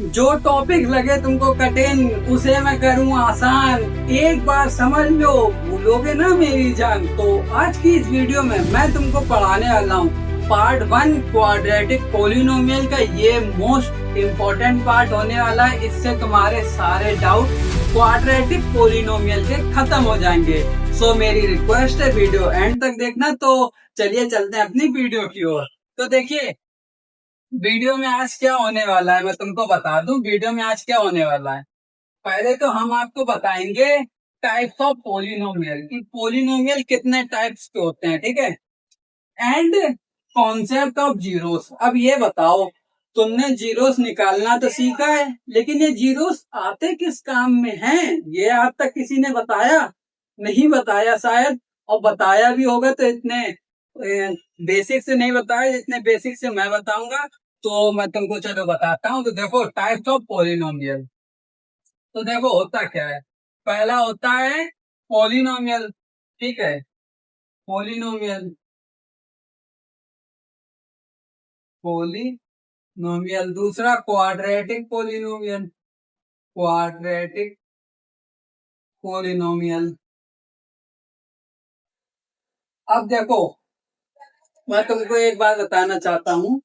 जो टॉपिक लगे तुमको कठिन उसे मैं करूँ आसान। एक बार समझ लो, भूलोगे ना मेरी जान। तो आज की इस वीडियो में मैं तुमको पढ़ाने वाला हूँ पार्ट 1 क्वाड्रेटिक पोलिनोमियल का। ये मोस्ट इम्पोर्टेंट पार्ट होने वाला है। इससे तुम्हारे सारे डाउट क्वाड्रेटिक पोलिनोमियल के खत्म हो जाएंगे। सो मेरी रिक्वेस्ट है वीडियो एंड तक देखना। तो चलिए चलते हैं अपनी वीडियो की ओर। तो देखिए वीडियो में आज क्या होने वाला है, मैं तुमको बता दूं वीडियो में आज क्या होने वाला है। पहले तो हम आपको बताएंगे टाइप्स ऑफ पोलिनोमियल कि पोलिनोमियल कितने टाइप्स के होते हैं, ठीक है। And concept of zeros. अब ये बताओ, तुमने जीरोस निकालना तो सीखा है, लेकिन ये जीरोस आते किस काम में हैं? ये आज तक किसी ने बताया नहीं? बताया शायद, और बताया भी होगा तो इतने बेसिक से नहीं बताया जितने बेसिक से मैं बताऊंगा। तो मैं तुमको चलो बताता हूँ। तो देखो टाइप्स ऑफ पोलिनोमियल। तो देखो होता क्या है। पहला होता है पोलिनोमियल, ठीक है, पोलिनोमियल। पोलिनोमियल दूसरा क्वाड्रेटिक पोलिनोमियल, क्वाड्रेटिक पोलिनोमियल। अब देखो मैं तुमको एक बात बताना चाहता हूँ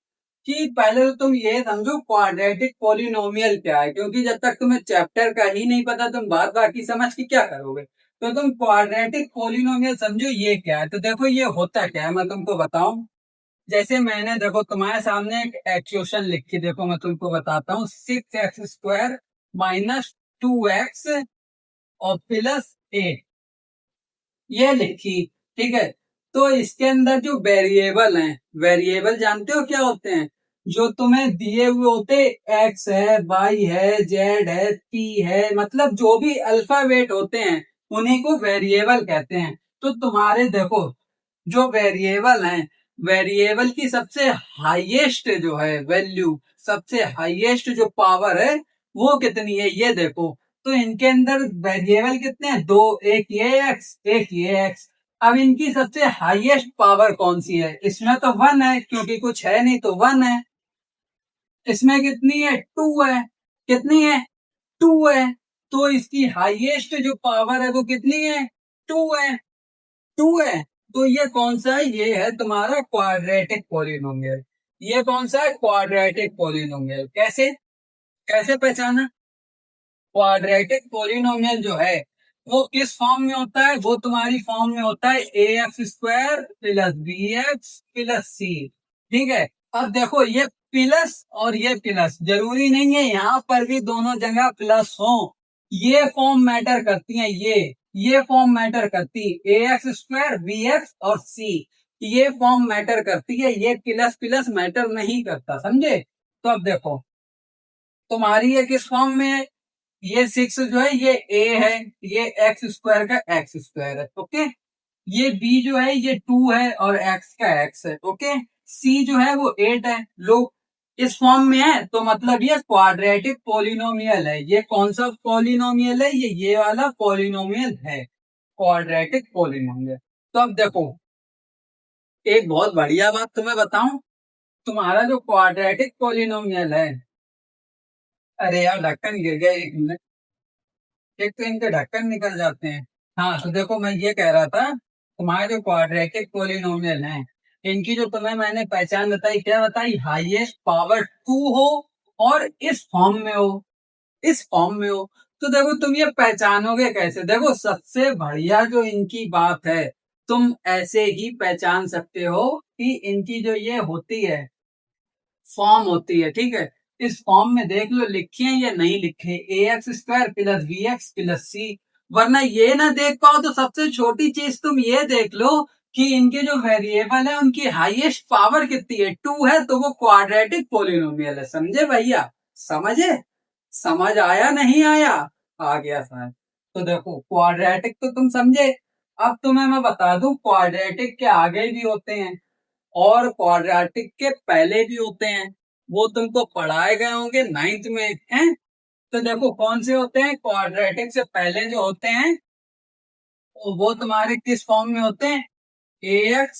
कि पहले तो तुम ये समझो क्वाड्रेटिक पोलिनोमियल क्या है, क्योंकि जब तक तुम्हें चैप्टर का ही नहीं पता तुम बात बाकी समझ के क्या करोगे। तो तुम क्वाड्रेटिक पोलिनोमियल समझो ये क्या है। तो देखो ये होता क्या है, मैं तुमको बताऊं। जैसे मैंने देखो तुम्हारे सामने एक एक्वेशन लिखी, देखो मैं तुमको बताता हूँ। 6x² माइनस 2x और प्लस 8, ये लिखी, ठीक है। तो इसके अंदर जो वेरिएबल हैं, वेरिएबल जानते हो क्या होते हैं? जो तुम्हें दिए हुए होते, एक्स है, वाई है, जेड है, पी है, मतलब जो भी अल्फाबेट होते हैं उन्हीं को वेरिएबल कहते हैं। तो तुम्हारे देखो जो वेरिएबल हैं, वेरिएबल की सबसे हाईएस्ट जो है वैल्यू, सबसे हाईएस्ट जो पावर है वो कितनी है ये देखो। तो इनके अंदर वेरिएबल कितने हैं? दो, एक ये एक्स, एक ये एक्स। अब इनकी सबसे हाईएस्ट पावर कौन सी है? इसमें तो 1 है, क्योंकि कुछ है नहीं तो 1 है। इसमें कितनी है? 2 है। कितनी है? 2 है। तो इसकी हाईएस्ट जो पावर है वो कितनी है? 2 है। 2 है। तो ये कौन सा है? ये है तुम्हारा क्वाड्रेटिक पोलिनोमियल। ये कौन सा है? Quadratic polynomial. कैसे कैसे पहचाना? क्वाड्रेटिक पोलिनोमियल जो है वो किस फॉर्म में होता है? वो तुम्हारी फॉर्म में होता है ax² plus bx plus c, ठीक है। अब देखो ये प्लस और ये प्लस जरूरी नहीं है यहाँ पर भी दोनों जगह प्लस हो। ये फॉर्म मैटर करती है, ये फॉर्म मैटर करती है, ax² bx और c, ये फॉर्म मैटर करती है। ये प्लस प्लस मैटर नहीं करता, समझे? तो अब देखो तुम्हारी ये किस फॉर्म में है? ये 6 जो है ये a है, ये x² का x² है, ओके। ये b जो है ये 2 है और x का x है, ओके। c जो है वो 8 है। लो इस फॉर्म में है तो मतलब ये क्वाड्रेटिक पोलिनोमियल है। ये कौन सा पोलिनोमियल है? ये वाला पोलिनोमियल है, क्वाड्रेटिक पोलिनोमियल। तो अब देखो एक बहुत बढ़िया बात तुम्हें बताऊं। तुम्हारा जो क्वाड्रेटिक पोलिनोमियल है, अरे यार ढक्कन गिर गया, एक मिनट। एक तो इनके ढक्कन निकल जाते हैं। हाँ तो देखो मैं ये कह रहा था, तुम्हारे जो क्वाड्रेटिक पोलिनोमियल हैं इनकी जो तुम्हें मैंने पहचान बताई, क्या बताई? हाईएस्ट पावर 2 हो और इस फॉर्म में हो, इस फॉर्म में हो। तो देखो तुम ये पहचानोगे कैसे? देखो सबसे बढ़िया जो इनकी बात है, तुम ऐसे ही पहचान सकते हो कि इनकी जो ये होती है फॉर्म होती है, ठीक है। इस फॉर्म में देख लो लिखे हैं या नहीं लिखे, ax² plus bx plus c। वरना ये ना देख पाओ तो सबसे छोटी चीज तुम ये देख लो कि इनके जो वेरिएबल है उनकी हाईएस्ट पावर कितनी है? 2 है, तो वो क्वाड्रेटिक पोलिनोमियल है। समझे भैया? समझे? समझ आया नहीं आया? आ गया शायद। तो देखो क्वाड्रेटिक तो तुम समझे। अब तुम्हें मैं बता दूं क्वाड्रेटिक के आगे भी होते हैं और क्वाड्रेटिक के पहले भी होते हैं। वो तुमको पढ़ाए गए होंगे 9th में, हैं? तो देखो कौन से होते हैं क्वाड्रेटिक से पहले जो होते हैं, वो तुम्हारे किस फॉर्म में होते हैं? ax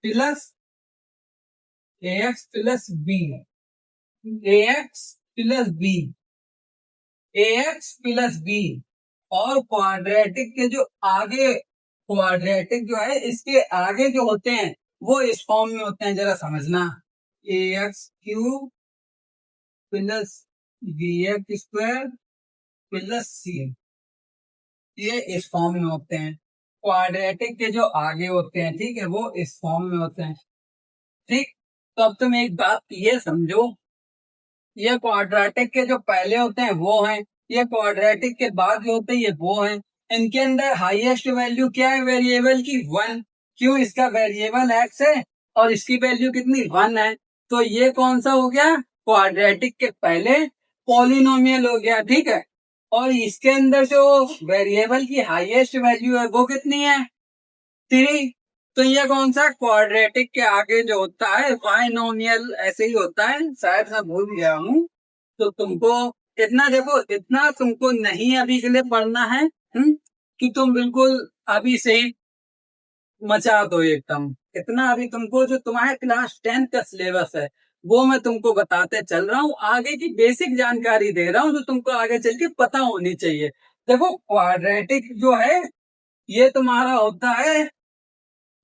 plus ax plus b, ax plus b, a x plus b. और क्वाड्रेटिक के जो आगे, क्वाड्रेटिक जो है इसके आगे जो होते हैं वो इस फॉर्म में होते हैं, जरा समझना। A x cube plus b x square plus c, ये इस फॉर्म में होते हैं। क्वाड्रेटिक के जो आगे होते हैं, ठीक है, वो इस फॉर्म में होते हैं। ठीक, तो अब तुम एक बात ये समझो, ये क्वाड्रेटिक के जो पहले होते हैं वो हैं, ये क्वाड्रेटिक के बाद जो होते हैं ये वो हैं। इनके अंदर हाईएस्ट वैल्यू क्या है वेरिएबल की? 1। क्यों? इसका वेरिएबल एक्स है और इसकी वैल्यू कितनी? 1 है। तो ये कौन सा हो गया? क्वाड्रेटिक के पहले पॉलिनोमियल हो गया, ठीक है। और इसके अंदर जो वेरिएबल की हाईएस्ट वैल्यू है वो कितनी है? 3। तो ये कौन सा? क्वाड्रेटिक के आगे जो होता है बाइनोमियल, ऐसे ही होता है, शायद मैं भूल गया हूँ। तो तुमको इतना देखो, इतना तुमको नहीं अभी के लिए पढ़ना है, कि तुम बिल्कुल अभी से ही मचा दो एकदम। इतना अभी तुमको जो तुम्हारे क्लास 10 का सिलेबस है वो मैं तुमको बताते चल रहा हूँ, आगे की बेसिक जानकारी दे रहा हूँ जो तुमको आगे चल के पता होनी चाहिए। देखो क्वाड्रेटिक जो है ये तुम्हारा होता है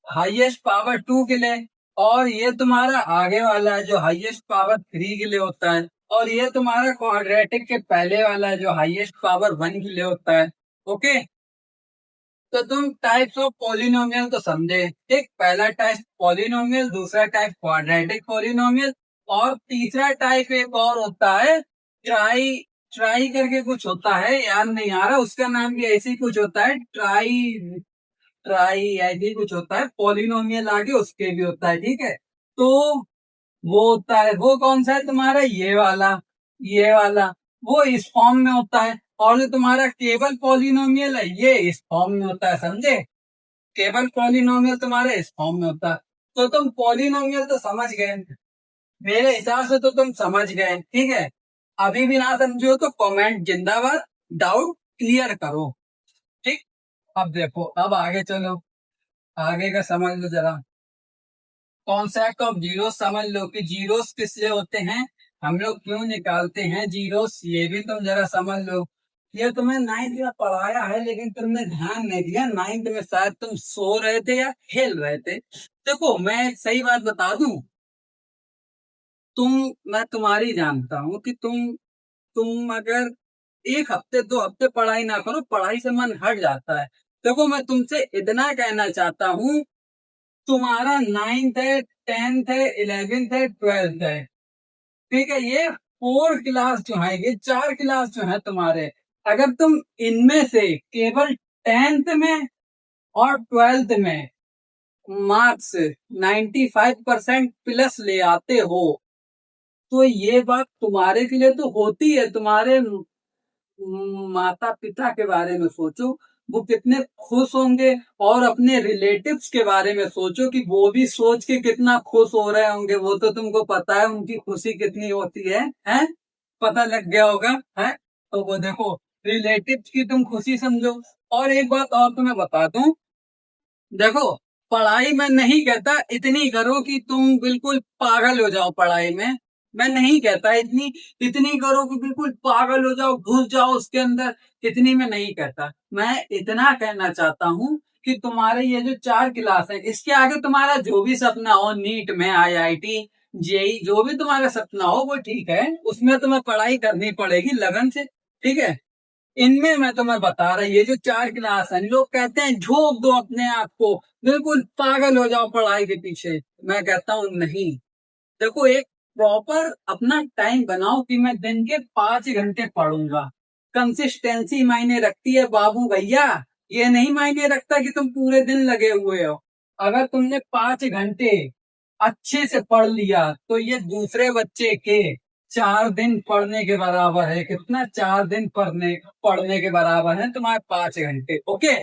हाईएस्ट पावर 2 के लिए, और ये तुम्हारा आगे वाला है जो हाईएस्ट पावर 3 के लिए होता है, और ये तुम्हारा क्वाड्रेटिक के पहले वाला है जो हाईएस्ट पावर 1 के लिए होता है। ओके, तो तुम टाइप्स ऑफ पॉलिनोमियल तो समझे, ठीक। पहला टाइप पॉलिनोमियल, दूसरा टाइप क्वाड्रेटिक पॉलिनोमियल, और तीसरा टाइप एक और होता है ट्राई, ट्राई करके कुछ होता है, याद नहीं आ रहा, उसका नाम भी ऐसे ही कुछ होता है, ट्राई, ट्राई ऐसे कुछ होता है। पॉलिनोमियल आगे उसके भी होता है, ठीक है। तो वो होता है, वो कौन सा है तुम्हारा? ये वाला, ये वाला, वो इस फॉर्म में होता है। और जो तुम्हारा केवल पॉलिनोमियल है ये इस फॉर्म में होता है, समझे। केवल पॉलिनोमियल तुम्हारे इस फॉर्म में होता है। तो तुम पॉलिनोमियल तो समझ गए, मेरे हिसाब से तो तुम समझ गए, ठीक है। अभी भी ना समझो तो कमेंट जिंदाबाद, डाउट क्लियर करो, ठीक। अब देखो, अब आगे चलो, आगे का समझ लो जरा। कॉन्सेप्ट ऑफ जीरो समझ लो कि जीरोस किससे होते हैं, हम लोग क्यों निकालते हैं जीरोस, ये भी तुम जरा समझ लो। ये तुम्हें 9th में पढ़ाया है लेकिन तुमने ध्यान नहीं दिया, 9th में शायद तुम सो रहे थे या खेल रहे थे। देखो मैं एक सही बात बता दूं, तुम, मैं तुम्हारी जानता हूँ कि तुम अगर एक हफ्ते 2 हफ्ते पढ़ाई ना करो, पढ़ाई से मन हट जाता है। देखो मैं तुमसे इतना कहना चाहता हूँ, तुम्हारा 9th है, 10th है, 11th है, 12th है, ठीक है। ये 4 क्लास जो है, ये 4 क्लास जो है तुम्हारे, अगर तुम इनमें से केवल 10th में और 12th में मार्क्स 95% प्लस ले आते हो, तो ये बात तुम्हारे के लिए तो होती है। तुम्हारे माता पिता के बारे में सोचो, वो कितने खुश होंगे, और अपने रिलेटिव्स के बारे में सोचो कि वो भी सोच के कितना खुश हो रहे होंगे। वो तो तुमको पता है उनकी खुशी कितनी होती है, हैं? पता लग गया होगा, है। तो वो देखो, रिलेटिव्स की तुम खुशी समझो। और एक बात और तुम्हें बता दूं, देखो पढ़ाई में नहीं कहता इतनी करो कि तुम बिल्कुल पागल हो जाओ पढ़ाई में, मैं नहीं कहता इतनी, इतनी करो कि बिल्कुल पागल हो जाओ, घुस जाओ उसके अंदर, इतनी मैं नहीं कहता। मैं इतना कहना चाहता हूँ कि तुम्हारे ये जो 4 क्लास है, इसके आगे तुम्हारा जो भी सपना हो, नीट में, IIT, जेई, जो भी तुम्हारा सपना हो वो ठीक है, उसमें तुम्हें पढ़ाई करनी पड़ेगी लगन से, ठीक है। इनमें मैं तुम्हें बता रहा, ये जो 4 क्लास है, लोग कहते हैं झोंक दो अपने आप को, बिल्कुल पागल हो जाओ पढ़ाई के पीछे, मैं कहता हूँ नहीं। देखो एक प्रॉपर अपना टाइम बनाओ कि मैं दिन के 5 घंटे पढ़ूंगा। कंसिस्टेंसी मायने रखती है बाबू भैया, ये नहीं मायने रखता कि तुम पूरे दिन लगे हुए हो। अगर तुमने 5 घंटे अच्छे से पढ़ लिया तो ये दूसरे बच्चे के 4 दिन पढ़ने के बराबर है। कितना? 4 दिन पढ़ने पढ़ने के बराबर है तुम्हारे 5 घंटे। ओके,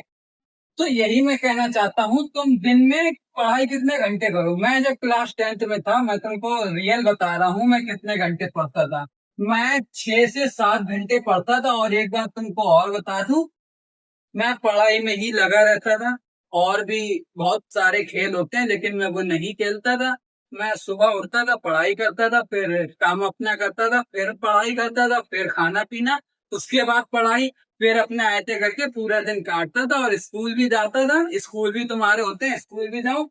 तो यही मैं कहना चाहता हूँ, तुम दिन में पढ़ाई कितने घंटे करो। मैं जब क्लास 10th में था, मैं तुमको रियल बता रहा हूँ मैं कितने घंटे पढ़ता था। मैं 6 से 7 घंटे पढ़ता था। और एक बात तुमको और बता दूं, मैं पढ़ाई में ही लगा रहता था। और भी बहुत सारे खेल होते हैं लेकिन मैं वो नहीं खेलता था। मैं सुबह उठता था, पढ़ाई करता था, फिर काम अपना करता था, फिर पढ़ाई करता था, फिर खाना पीना, उसके बाद पढ़ाई, फिर अपने आयते करके पूरा दिन काटता था और स्कूल भी जाता था। स्कूल भी तुम्हारे होते हैं, स्कूल भी जाओ।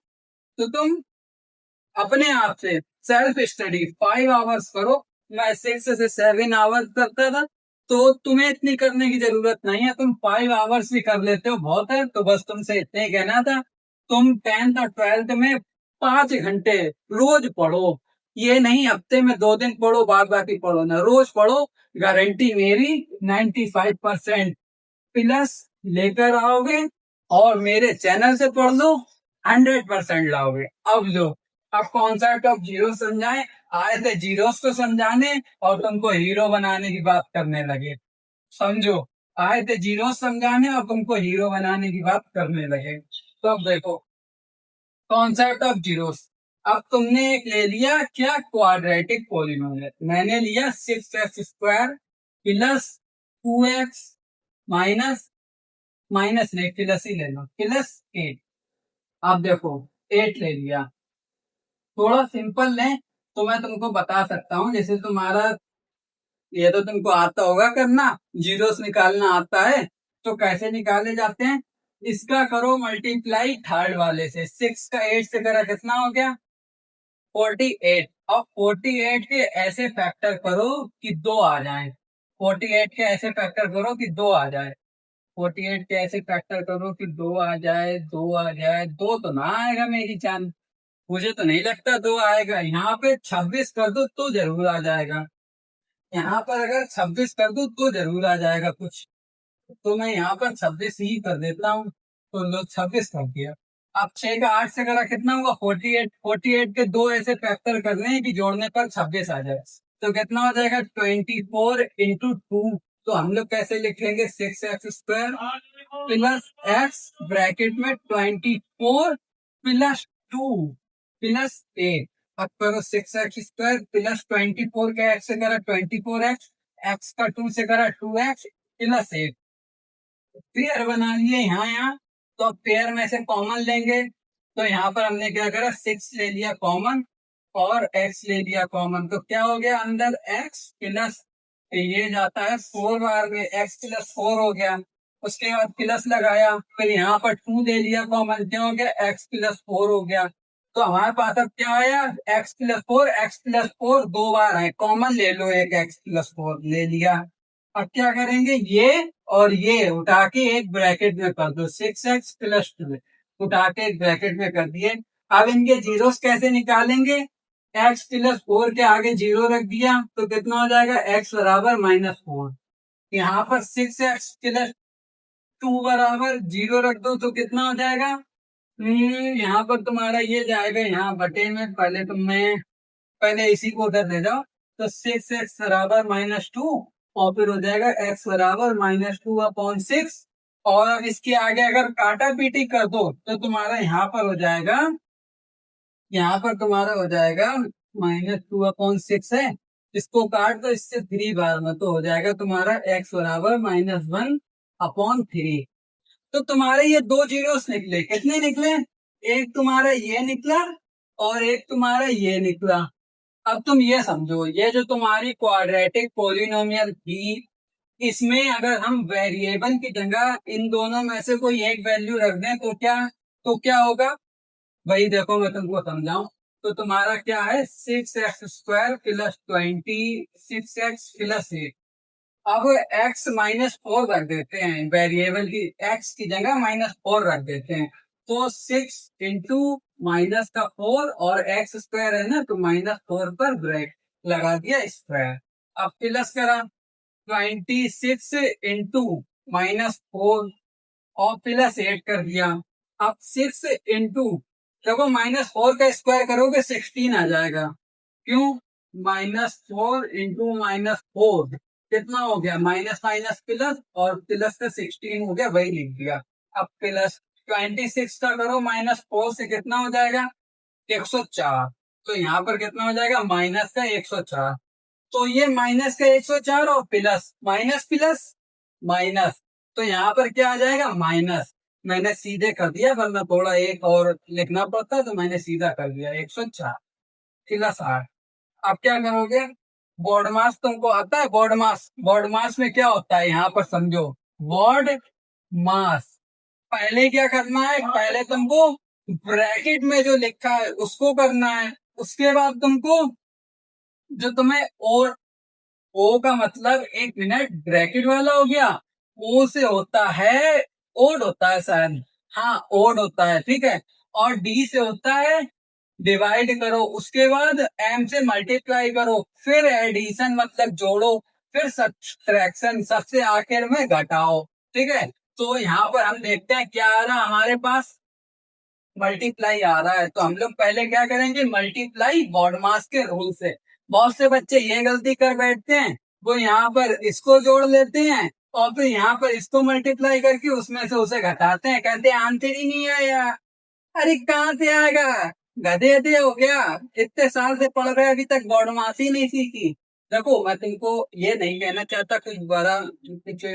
तो तुम अपने आप से सेल्फ स्टडी 5 आवर्स करो। मैं 6 से 7 आवर्स करता था। तो तुम्हें इतनी करने की जरूरत नहीं है, तुम 5 आवर्स भी कर लेते हो बहुत है। तो बस तुमसे इतना ही कहना था, तुम 10th और 12th में 5 घंटे रोज पढ़ो। ये नहीं हफ्ते में 2 दिन पढ़ो, बाद बाकी पढ़ो ना, रोज पढ़ो। गारंटी मेरी 95% प्लस लेकर आओगे। और मेरे चैनल से पढ़ लो, 100% लाओगे। अब लो, अब कॉन्सेप्ट ऑफ जीरो समझाएं। आए थे जीरोस को समझाने और तुमको हीरो बनाने की बात करने लगे। समझो, आए थे जीरो समझाने और तुमको हीरो बनाने की बात करने लगे। तो अब देखो, कॉन्सेप्ट ऑफ जीरोस। अब तुमने एक ले लिया क्या, क्वाड्रेटिक पॉलिनोमियल। मैंने लिया 6x² plus 2x minus, minus नहीं प्लस ही ले लो, +8। अब देखो, 8 ले लिया। थोड़ा सिंपल लें तो मैं तुमको बता सकता हूँ। जैसे तुम्हारा ये तो तुमको आता होगा करना, जीरोस निकालना आता है। तो कैसे निकाले जाते हैं, इसका करो मल्टीप्लाई थर्ड वाले से। 6 का 8 से करा कितना हो गया, 48। अब 48 के ऐसे फैक्टर करो कि 2 आ जाए। 48 के ऐसे फैक्टर करो कि 2 आ जाए। 48 के ऐसे फैक्टर करो कि 2 आ जाए, 2 आ जाए। 2 तो ना आएगा मेरी जान, मुझे तो नहीं लगता 2 आएगा। यहाँ पे 26 कर दो तो जरूर आ जाएगा। यहाँ पर अगर 26 कर दो तो जरूर आ जाएगा कुछ। तो मैं यहाँ पर 26 ही कर देता हूँ। तो लो, 26 कर दिया। अब 6 का 8 से करा कितना हुआ, 48। 48 के दो ऐसे फैक्टर कर रहे हैं कि जोड़ने पर 26 आ जाए। तो कितना हो जाएगा, 24 × 2। तो हम लोग कैसे लिखेंगे, 6x² प्लस x ब्रैकेट में 24 + 2 + 8। अब करो 6x² +24 का x से करा 24x, x का 2 से करा 2x +8। पेयर बना लिए यहाँ यहाँ। तो अब पेयर में से कॉमन लेंगे। तो यहाँ पर हमने क्या करा, 6 ले लिया कॉमन और x ले लिया कॉमन। तो क्या हो गया, अंदर x प्लस, ये जाता है 4 बार में, x +4 हो गया। उसके बाद प्लस लगाया, फिर यहाँ पर 2 ले लिया कॉमन, क्या हो गया, x +4 हो गया। तो हमारे पास अब क्या आया, x +4 दो बार है, कॉमन ले लो एक, x +4 ले लिया। अब क्या करेंगे, ये और ये उठा के एक ब्रैकेट में कर दो, 6x + 2 उठा के एक ब्रैकेट में कर दिए। अब इनके जीरोस कैसे निकालेंगे, x +4 के आगे जीरो रख दिया तो कितना हो जाएगा, x बराबर -4। यहाँ पर 6x + 2 बराबर जीरो रख दो तो कितना हो जाएगा, यहाँ पर तुम्हारा ये जाएगा यहाँ बटे में। पहले इसी को उधर ले जाओ। तो 6x बराबर -2 और फिर हो जाएगा x बराबर -2/6। और अब इसके आगे अगर काटा पीटी कर दो तो तुम्हारा यहाँ पर हो जाएगा, यहाँ पर तुम्हारा हो जाएगा -2/6 है। इसको काट दो इससे 3 बार में, तो हो जाएगा तुम्हारा x बराबर -1/3। तो तुम्हारे ये दो जीरोस निकले, कितने निकले, एक तुम्हारा ये निकला और एक तुम्हारा ये निकला। अब तुम ये समझो, ये जो तुम्हारी क्वाड्रेटिक पॉलिनोमियल थी, इसमें अगर हम वेरिएबल की जगह इन दोनों में से कोई एक वैल्यू रख दें तो क्या होगा, वही देखो मैं तुमको समझाऊं। तो तुम्हारा क्या है, 6x² + 20, 6x + 8। अब x-4 रख देते हैं, वेरिएबल की x की जगह -4 रख देते हैं। तो 6 इंटू -4 और x² है ना, तो -4 पर ब्रेक लगा दिया स्क्वायर। अब प्लस करा 26 इंटू -4 और +8 कर दिया। अब 6 इंटू, देखो -4 का स्क्वायर करोगे 16 आ जाएगा। क्यों, -4 इंटू -4 कितना हो गया, माइनस माइनस प्लस, और प्लस का 16 हो गया, वही लिख दिया। अब प्लस 26 का करो -4 से कितना हो जाएगा, 104। तो यहाँ पर कितना हो जाएगा, माइनस का 104। तो ये माइनस का 104 और प्लस माइनस प्लस माइनस, तो यहाँ पर क्या आ जाएगा, माइनस। मैंने सीधे कर दिया, वरना थोड़ा एक और लिखना पड़ता, तो मैंने सीधा कर दिया 104। प्लस 8। अब क्या करोगे, बोर्ड मास तुमको आता है, बोर्ड मास, बोर्ड मास में क्या होता है यहाँ पर समझो, बोर्ड मास। पहले क्या करना है, पहले तुमको ब्रैकेट में जो लिखा है उसको करना है, उसके बाद तुमको जो तुम्हें और ओ का मतलब, एक मिनट, ब्रैकेट वाला हो गया, ओ से होता है ओड होता है शायद, हाँ ओड होता है, ठीक है। और डी से होता है डिवाइड करो, उसके बाद एम से मल्टीप्लाई करो, फिर एडिशन मतलब जोड़ो, फिर सब्ट्रैक्शन सबसे आखिर में घटाओ, ठीक है। तो यहाँ पर हम देखते हैं क्या आ रहा हमारे पास, मल्टीप्लाई आ रहा है, तो हम लोग पहले क्या करेंगे, मल्टीप्लाई बॉड मास के रूल से। बहुत से बच्चे ये गलती कर बैठते हैं, वो यहाँ पर इसको जोड़ लेते हैं और फिर यहाँ पर इसको मल्टीप्लाई करके उसमें से उसे घटाते हैं, कहते हैं आंसर ही नहीं आया। अरे कहाँ से आएगा, गधे गधे हो गया, इतने साल से पढ़ रहे अभी तक बॉड मास ही नहीं सीखी। देखो मैं तुमको ये नहीं कहना चाहता कुछ बड़ा, कुछ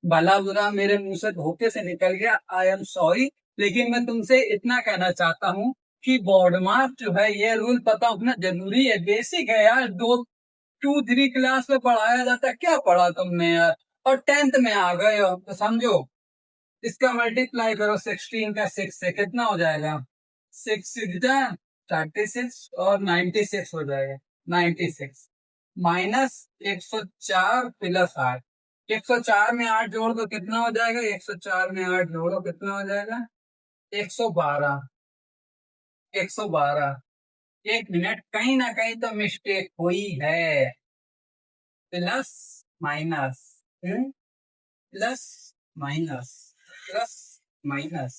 भला बुरा मेरे मुंह से धोखे से निकल गया, आई एम सॉरी। लेकिन मैं तुमसे इतना कहना चाहता हूँ कि बॉड मास जो है ये रूल पता होना जरूरी है, बेसिक है यार, 2, 2, 3 क्लास में पढ़ाया जाता है, क्या पढ़ा तुमने यार, और 10th में आ गए हो तो समझो। इसका मल्टीप्लाई करो 16 का 6 से, कितना हो जाएगा, 6 6 36 और 96 हो जाएगा, 96 माइनस 104 प्लस 8। 104 में 8 जोड़ दो कितना हो जाएगा, 104 में 8 जोड़ो कितना हो जाएगा, 112। 112, एक मिनट, कहीं ना कहीं तो मिस्टेक हुई है, plus minus, plus minus, plus minus,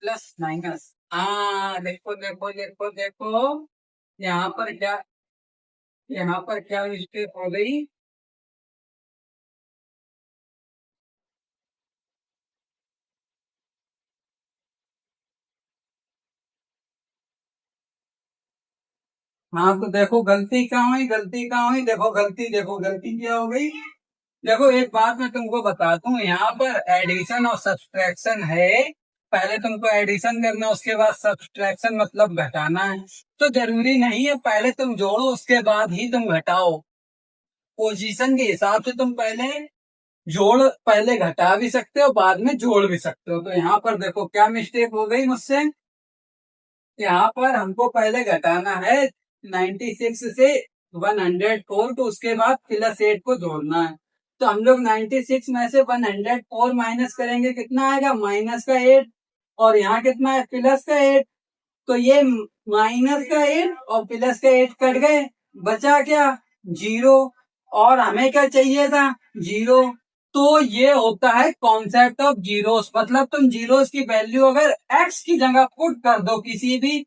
plus minus, हाँ देखो देखो देखो देखो, यहाँ पर क्या, यहाँ पर क्या मिस्टेक हो गई। हाँ तो देखो गलती कहाँ हुई, गलती कहाँ हुई, देखो गलती, देखो गलती क्या हो गई। देखो एक बात मैं तुमको बताता हूँ, यहाँ पर एडिशन और सब्सट्रैक्शन है, पहले तुमको एडिशन करना उसके बाद सब्सट्रैक्शन मतलब घटाना है, तो जरूरी नहीं है पहले तुम जोड़ो उसके बाद ही तुम घटाओ, पोजीशन के हिसाब से तुम पहले जोड़, पहले घटा भी सकते हो बाद में जोड़ भी सकते हो। तो यहाँ पर देखो क्या मिस्टेक हो गई मुझसे, यहाँ पर हमको पहले घटाना है 96 से 104, तो उसके बाद प्लस 8 को जोड़ना है। तो हम लोग 96 में से 104 माइनस करेंगे, कितना आएगा, माइनस का 8, और यहाँ कितना है, प्लस का 8। तो ये माइनस का 8 और प्लस का 8 कट गए, बचा क्या, 0, और हमें क्या चाहिए था, 0। तो ये होता है कॉन्सेप्ट ऑफ जीरोस, मतलब तुम जीरोस की वैल्यू अगर एक्स की जगह पुट कर दो किसी भी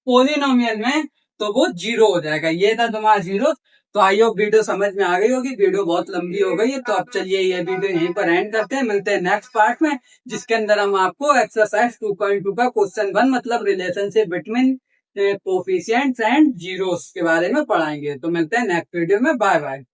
पोलिनोमियल में तो वो 0 हो जाएगा, ये था तुम्हारा जीरो। तो आई होप वीडियो समझ में आ गई होगी, वीडियो बहुत लंबी हो गई है, तो अब चलिए ये वीडियो यहीं पर एंड करते हैं, मिलते हैं नेक्स्ट पार्ट में, जिसके अंदर हम आपको एक्सरसाइज 2.2 का क्वेश्चन 1 मतलब relationship between coefficients and zeros के बारे में पढ़ाएंगे। तो मिलते हैं नेक्स्ट वीडियो में, बाय बाय।